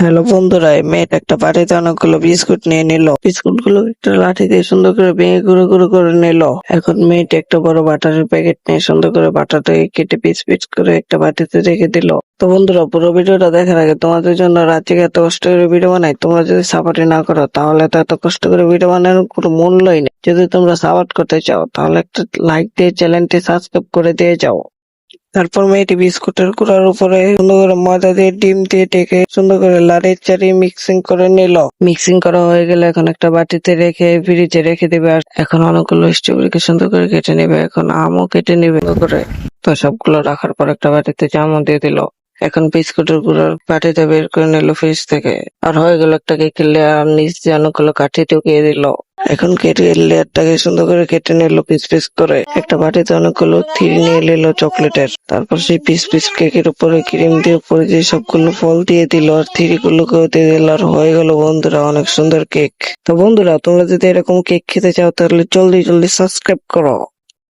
Hello বন্ধুরা, এই মেয়েটা একটা বাটিতে অনেকগুলো বিস্কুট নিয়ে নিল। বিস্কুট গুলো একটা লাঠি দিয়ে সুন্দর করে ভেঙে গুঁড়ো গুঁড়ো করে নিল। এখন মেয়েটা একটা বড় বাটারের প্যাকেট নিয়ে সুন্দর করে বাটারটাকে কেটে পিস পিস করে একটা বাটিতে রেখে দিল। তো বন্ধুরা, পুরো ভিডিওটা দেখার আগে তোমাদের জন্য রাত জেগে এত কষ্ট করে ভিডিও বানাই, তোমরা যদি সাপোর্টই না করো তাহলে তো এত কষ্ট করে ভিডিও বানানোর কোনো মূল্যই নেই। যদি তোমরা সাপোর্ট করতে চাও তাহলে একটা লাইক দিয়ে চ্যানেলটি সাবস্ক্রাইব করে দিয়ে যাও। তারপর মেয়েটি বিস্কুটের গুঁড়ার উপরে সুন্দর করে ময়দা দিয়ে ডিম দিয়ে ঢেকে সুন্দর করে লাড়িয়ে চাড়িয়ে মিক্সিং করে নিল। মিক্সিং করা হয়ে গেলে এখন একটা বাটিতে রেখে ফ্রিজে রেখে দিবে। আর এখন অনেকগুলো স্ট্রবেরিকে সুন্দর করে কেটে নেবে। এখন আমও কেটে নেবে সুন্দর করে। তো সবগুলো রাখার পর একটা বাটিতে জামও দিয়ে দিল। এখন বিস্কুটের গুঁড়ার বাটিতে বের করে নিল ফ্রিজ থেকে। আর হয়ে গেল একটা কেকের লেয়ার, আর নিচ দিয়ে অনেকগুলো কাঠি ঢুকিয়ে দিল। এখন কেকের লেয়ারটাকে সুন্দর করে কেটে নিল পিস পিস করে। একটা বাটিতে অনেকগুলো থ্রি নিয়ে নিল চকলেটের। তারপর সেই পিস পিস কেকের উপরে ক্রিম দিয়ে উপরে দিয়ে সবগুলো ফল দিয়ে দিল, আর থ্রি গুলোকেও দিয়ে দিল। আর হয়ে গেল বন্ধুরা অনেক সুন্দর কেক। তো বন্ধুরা, তোমরা যদি এরকম কেক খেতে চাও তাহলে জলদি জলদি সাবস্ক্রাইব করো।